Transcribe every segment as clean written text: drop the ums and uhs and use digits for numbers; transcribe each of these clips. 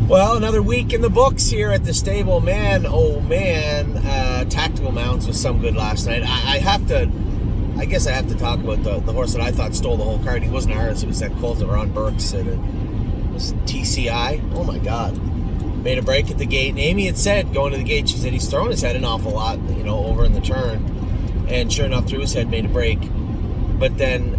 Well, another week in the books here at the stable. Man, oh man, Tactical Mounts was some good last night. I guess I have to talk about the horse that I thought stole the whole card. He wasn't ours. It was that colt that Ron Burks. It was TCI. Oh my God. Made a break at the gate. And Amy had said, going to the gate, she said he's throwing his head an awful lot, over in the turn. And sure enough, threw his head, made a break. But then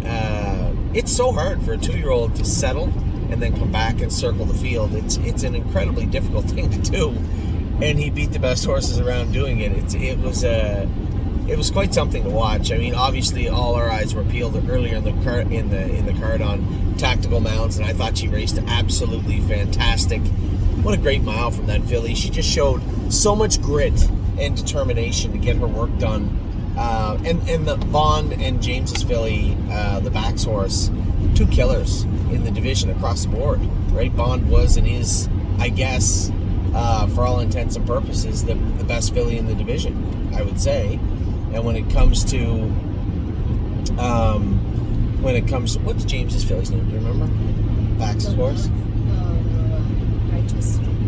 it's so hard for a 2-year-old to settle and then come back and circle the field. It's an incredibly difficult thing to do, and he beat the best horses around doing it. It was quite something to watch. I mean, obviously, all our eyes were peeled earlier in the card on Tactical Mounts, and I thought she raced absolutely fantastic. What a great mile from that filly! She just showed so much grit and determination to get her work done. And the Bond and James's filly, the Bax horse, two killers in the division across the board, right? Bond was and is, I guess, for all intents and purposes, the best filly in the division, I would say. And when it comes to, what's James's filly's name? Do you remember? Bax's horse?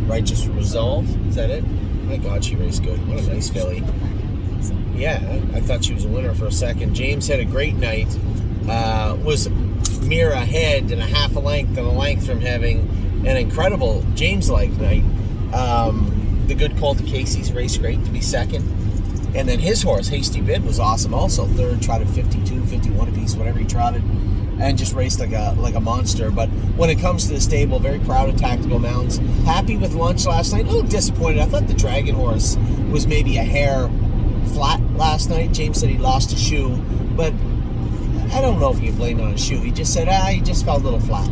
Righteous Resolve. Is that it? My God, she raced good. What a nice filly. Yeah, I thought she was a winner for a second. James had a great night. Was mere a head and a half a length and a length from having an incredible James-like night. The good colt to Casey's raced great to be second. And then his horse, Hasty Bid, was awesome also. Third, trotted 52, 51 apiece, whatever he trotted, and just raced like a monster. But when it comes to the stable, very proud of Tactical Mounts. Happy with lunch last night. A little disappointed. I thought the Dragon horse was maybe a hair flat last night. James said he lost a shoe, but I don't know if you can blame it on a shoe. He just said, he just felt a little flat.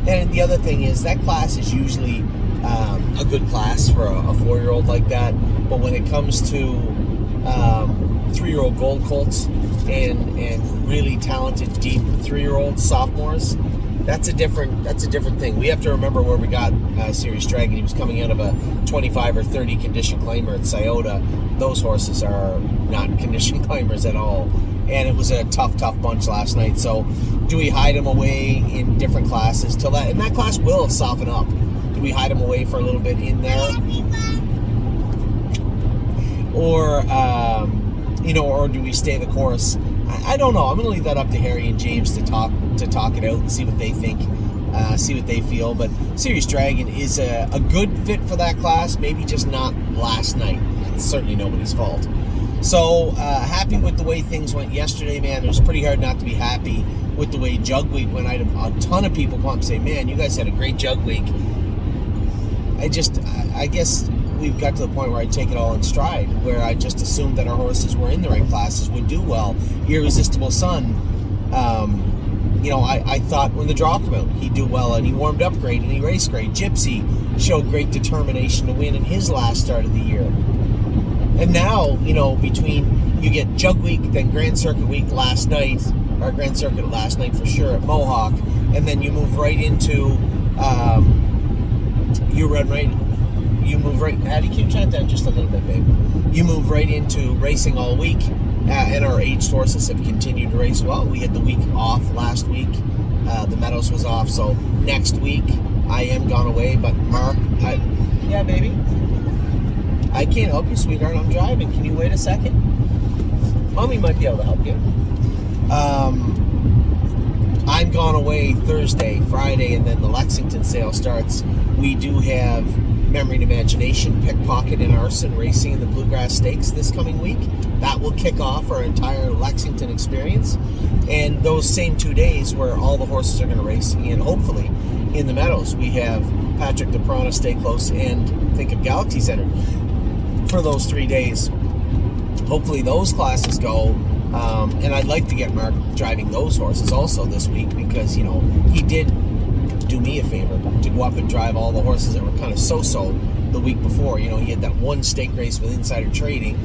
And the other thing is, that class is usually a good class for a 4-year-old like that. But when it comes to 3-year-old gold colts and really talented deep 3-year-old sophomores, that's a different thing. We have to remember where we got Series Dragon. He was coming out of a 25 or 30 condition claimer at Scioto. Those horses are not condition claimers at all. And it was a tough bunch last night. So do we hide him away in different classes till that? And that class will soften up. Do we hide him away for a little bit in there? Or, or do we stay the course? I don't know. I'm going to leave that up to Harry and James to talk it out and see what they think, see what they feel. But Series Dragon is a good fit for that class, maybe just not last night. It's certainly nobody's fault. So, happy with the way things went yesterday, man. It was pretty hard not to be happy with the way Jug Week went. I had a ton of people come up and say, man, you guys had a great Jug Week. I guess we've got to the point where I take it all in stride, where I just assumed that our horses were in the right classes, would do well. Irresistible Sun, I thought when the draw came out, he'd do well, and he warmed up great, and he raced great. Gypsy showed great determination to win in his last start of the year. And now, between you get Jug Week, then Grand Circuit Week last night, or Grand Circuit last night for sure at Mohawk, and then you move right into, Addie, can you chant that just a little bit, babe? You move right into racing all week, and our aged horses have continued to race well. We had the week off last week. The Meadows was off, so next week I am gone away, but Mark, yeah, baby? I can't help you, sweetheart. I'm driving. Can you wait a second? Mommy might be able to help you. I'm gone away Thursday, Friday, and then the Lexington sale starts. We do have Memory and Imagination, Pickpocket, and Arson racing in the Bluegrass Stakes this coming week. That will kick off our entire Lexington experience. And those same 2 days where all the horses are going to race, and hopefully in the Meadows, we have Patrick the Piranha, Stay Close, and Think of Galaxy Center for those 3 days. Hopefully those classes go. And I'd like to get Mark driving those horses also this week, because, he did do me a favor to go up and drive all the horses that were kind of so-so the week before. He had that one stake race with Insider Trading,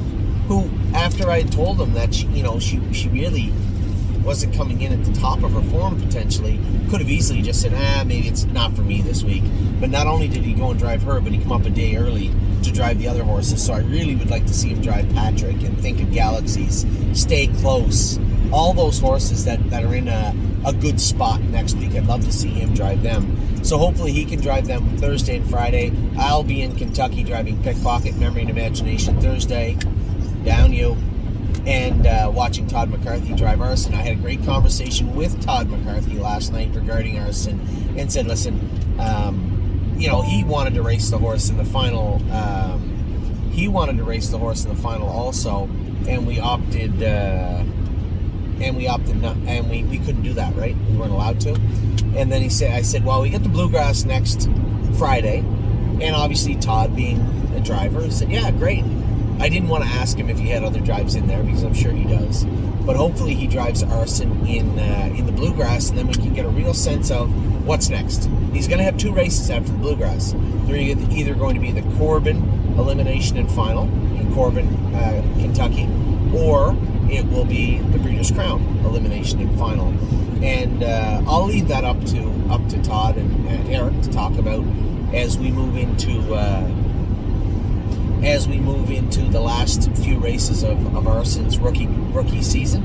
who, after I had told him that she really wasn't coming in at the top of her form potentially, could have easily just said, maybe it's not for me this week. But not only did he go and drive her, but he come up a day early to drive the other horses. So I really would like to see him drive Patrick and Think of Galaxies, Stay Close, all those horses that are in a good spot next week. I'd love to see him drive them. So hopefully he can drive them Thursday and Friday. I'll be in Kentucky driving Pickpocket, Memory and Imagination Thursday. Down you. And watching Todd McCarthy drive Arson. I had a great conversation with Todd McCarthy last night regarding Arson and said, listen, he wanted to race the horse in the final. He wanted to race the horse in the final also, and we opted not, and we couldn't do that, right? We weren't allowed to. And then I said, well, we got the Bluegrass next Friday, and obviously Todd being a driver said, yeah, great. I didn't want to ask him if he had other drives in there because I'm sure he does, but hopefully he drives Arson in the Bluegrass, and then we can get a real sense of what's next. He's going to have 2 races after the Bluegrass. They're either going to be the Corbin Elimination and Final in Corbin, Kentucky, or it will be the Breeders' Crown Elimination and Final. And I'll leave that up to Todd and Eric to talk about as we move into the last few races of Arson's rookie season.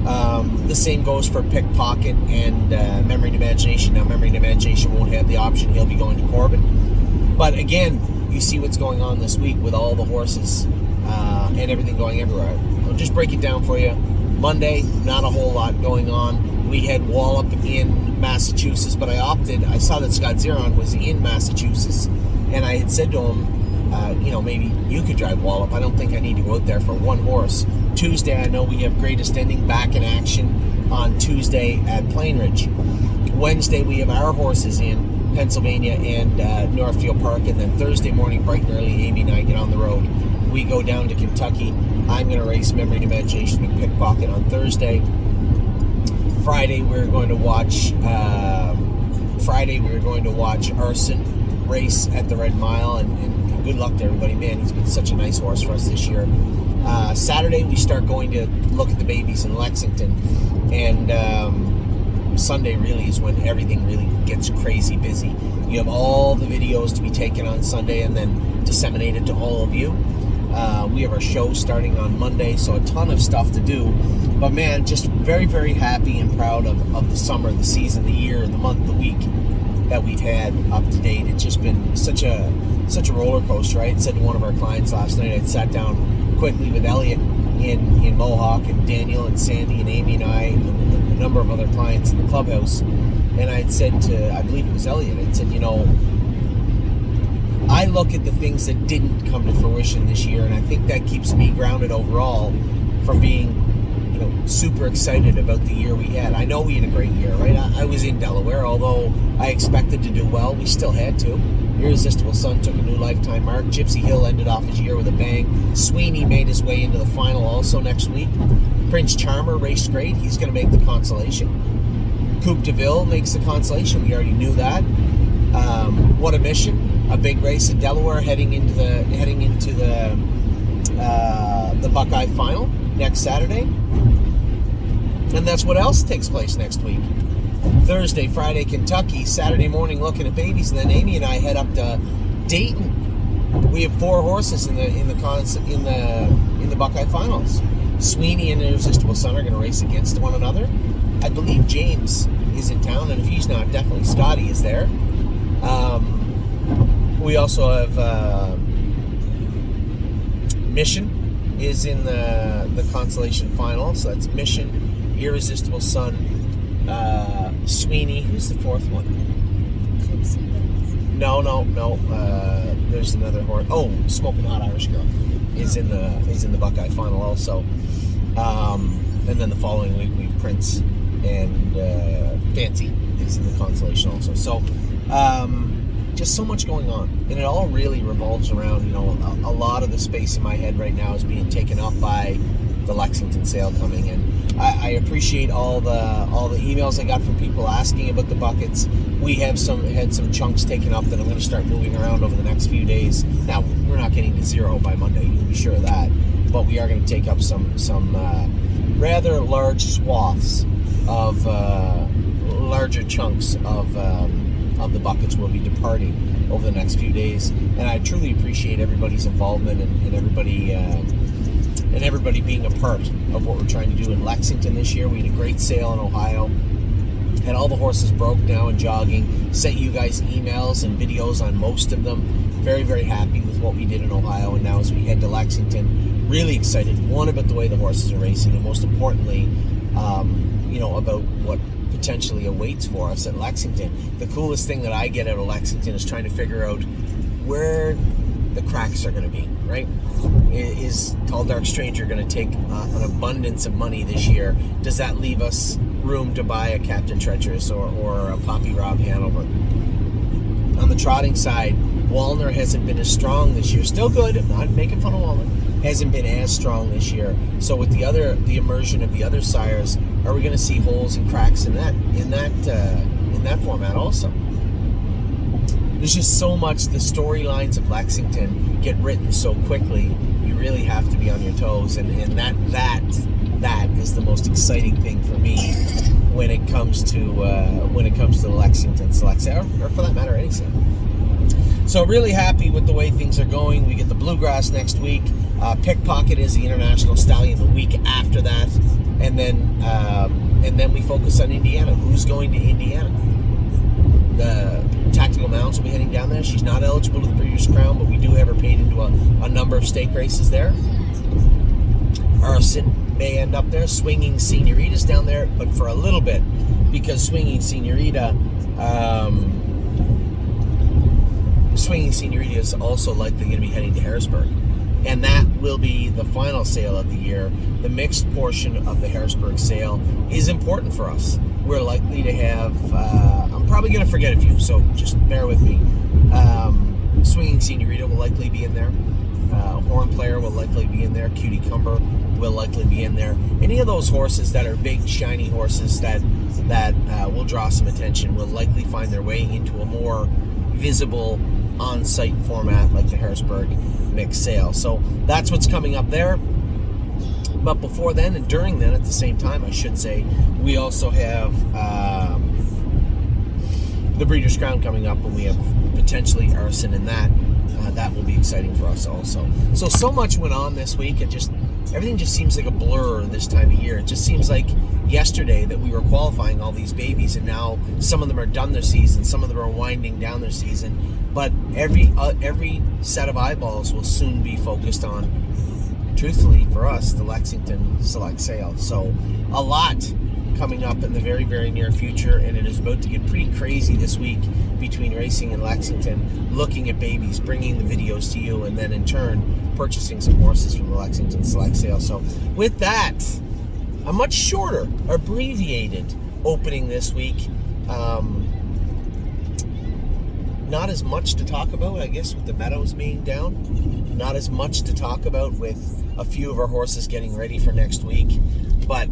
The same goes for Pickpocket and Memory and Imagination. Now, Memory and Imagination won't have the option. He'll be going to Corbin. But again, you see what's going on this week with all the horses and everything going everywhere. I'll just break it down for you. Monday, not a whole lot going on. We had Wallop in Massachusetts, but I saw that Scott Zeron was in Massachusetts, and I had said to him, maybe you could drive Wallop. I don't think I need to go out there for one horse. Tuesday, I know we have Greatest Ending back in action on Tuesday at Plainridge. Wednesday, we have our horses in Pennsylvania and Northfield Park, and then Thursday morning, bright and early, Amy and I get on the road. We go down to Kentucky. I'm going to race Memory and Imagination and Pickpocket on Thursday. Friday, we're going to watch Arson race at the Red Mile, and good luck to everybody. Man, he's been such a nice horse for us this year. Saturday, we start going to look at the babies in Lexington, and Sunday really is when everything really gets crazy busy. You have all the videos to be taken on Sunday and then disseminated to all of you. We have our show starting on Monday, so a ton of stuff to do. But man, just very, very happy and proud of the summer, the season, the year, the month, the week that we've had up to date. It's just been such a roller coaster. I had said to one of our clients last night, I'd sat down quickly with Elliot in Mohawk, and Daniel and Sandy and Amy and I and a number of other clients in the clubhouse, and I had said to, I believe it was Elliot, I'd said, I look at the things that didn't come to fruition this year, and I think that keeps me grounded overall from being super excited about the year we had. I know we had a great year, right? I was in Delaware, although I expected to do well, we still had to. Irresistible Sun took a new lifetime mark. Gypsy Hill ended off his year with a bang. Sweeney made his way into the final also next week. Prince Charmer raced great. He's going to make the consolation. Coupe de Ville makes the consolation. We already knew that. What a Mission! A big race in Delaware heading into the Buckeye Final next Saturday. And that's what else takes place next week. Thursday, Friday, Kentucky. Saturday morning, looking at babies, and then Amy and I head up to Dayton. We have 4 horses in the Buckeye Finals. Sweeney and Irresistible Sun are going to race against one another. I believe James is in town, and if he's not, definitely Scotty is there. We also have Mission is in the consolation final, so that's Mission, Irresistible Sun, Sweeney. Who's the 4th one? No. There's another horse. Oh, Smoking Hot Irish Girl is in the Buckeye final also. And then the following week we have Prince and Fancy is in the consolation also. So just so much going on, and it all really revolves around, a lot of the space in my head right now is being taken up by the Lexington sale coming in. I appreciate all the emails I got from people asking about the buckets. We have had some chunks taken up that I'm going to start moving around over the next few days. Now, we're not getting to 0 by Monday, you can be sure of that, but we are going to take up some rather large swaths of larger chunks of the buckets will be departing over the next few days, and I truly appreciate everybody's involvement and everybody and everybody being a part of what we're trying to do in Lexington this year. We had a great sale in Ohio. Had all the horses broke now and jogging. Sent you guys emails and videos on most of them. Very, very happy with what we did in Ohio. And now as we head to Lexington, really excited. One, about the way the horses are racing, and most importantly, about what potentially awaits for us at Lexington. The coolest thing that I get out of Lexington is trying to figure out where the cracks are going to be, right? Is Tall Dark Stranger going to take an abundance of money this year? Does that leave us room to buy a Captain Treacherous or a Poppy Rob Hanover? On the trotting side, Walner hasn't been as strong this year. Still good, I'm not making fun of Walner. Hasn't been as strong this year. So with the immersion of the other sires, are we going to see holes and cracks in that format also? There's just so much. The storylines of Lexington get written so quickly. You really have to be on your toes, and that is the most exciting thing for me when it comes to the Lexington Select Sale, or for that matter, any sale. So really happy with the way things are going. We get the Bluegrass next week. Pickpocket is the International Stallion the week after that, and then we focus on Indiana. Who's going to Indiana? The Tactical Mounts will be heading down there. She's not eligible to the Breeders' Crown, but we do have her paid into a number of stake races there. Arson may end up there. Swinging Senorita's down there, but for a little bit, because Swinging Senorita is also likely going to be heading to Harrisburg. And that will be the final sale of the year. The mixed portion of the Harrisburg sale is important for us. We're likely to have, I'm probably going to forget a few, so just bear with me. Swinging Senorita will likely be in there. Horn Player will likely be in there. Cutie Cumber will likely be in there. Any of those horses that are big, shiny horses that will draw some attention will likely find their way into a more visible on-site format like the Harrisburg mixed sale. So that's what's coming up there. But before then and during then, at the same time, I should say, we also have the Breeders' Crown coming up, and we have potentially Arson in that. That will be exciting for us also. So much went on this week. Everything just seems like a blur this time of year. It just seems like yesterday that we were qualifying all these babies, and now some of them are done their season, some of them are winding down their season. But every set of eyeballs will soon be focused on, truthfully for us, the Lexington Select Sale. So a lot coming up in the very, very near future, and it is about to get pretty crazy this week between racing in Lexington, looking at babies, bringing the videos to you, and then in turn purchasing some horses from the Lexington Select Sale. So with that, a much shorter, abbreviated opening this week. Not as much to talk about, I guess, with the Meadows being down. Not as much to talk about with a few of our horses getting ready for next week. But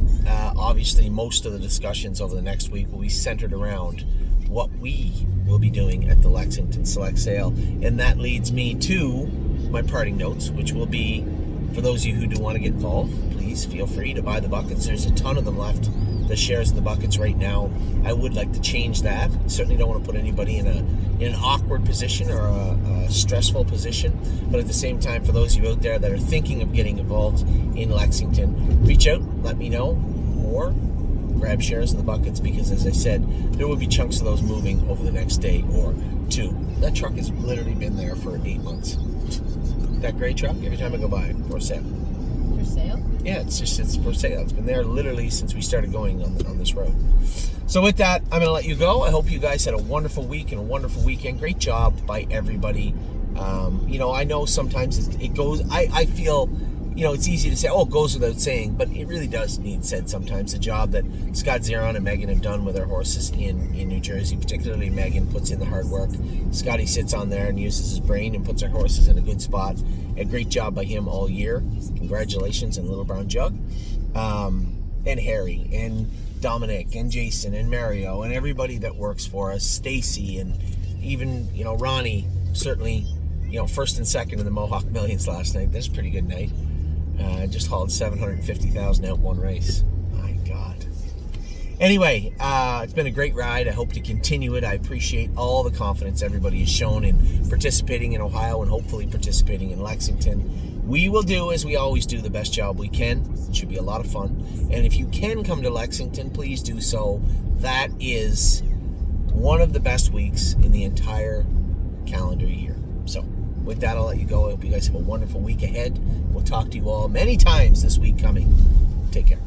obviously, most of the discussions over the next week will be centered around what we will be doing at the Lexington Select Sale. And that leads me to my parting notes, which will be, for those of you who do want to get involved, please feel free to buy the buckets. There's a ton of them left, the shares of the buckets right now. I would like to change that. Certainly don't want to put anybody in an awkward position or a stressful position. But at the same time, for those of you out there that are thinking of getting involved in Lexington, reach out, let me know, or grab shares of the buckets, because as I said, there will be chunks of those moving over the next day or two. That truck has literally been there for 8 months. That gray truck, every time I go by, for sale. For sale? Yeah, it's for sale. It's been there literally since we started going on this road. So with that, I'm going to let you go. I hope you guys had a wonderful week and a wonderful weekend. Great job by everybody. I know sometimes it goes, I feel, it's easy to say, oh, it goes without saying, but it really does need said sometimes. The job that Scott Zeron and Megan have done with their horses in New Jersey, particularly Megan, puts in the hard work. Scotty sits on there and uses his brain and puts our horses in a good spot. A great job by him all year. Congratulations, and Little Brown Jug. And Harry, and Dominic, and Jason, and Mario, and everybody that works for us, Stacy, and even, Ronnie, certainly, first and second in the Mohawk Millions last night. That's a pretty good night. Just hauled $750,000 out one race. My God. Anyway, it's been a great ride. I hope to continue it. I appreciate all the confidence everybody has shown in participating in Ohio and hopefully participating in Lexington. We will do, as we always do, the best job we can. It should be a lot of fun. And if you can come to Lexington, please do so. That is one of the best weeks in the entire calendar year. So with that, I'll let you go. I hope you guys have a wonderful week ahead. We'll talk to you all many times this week coming. Take care.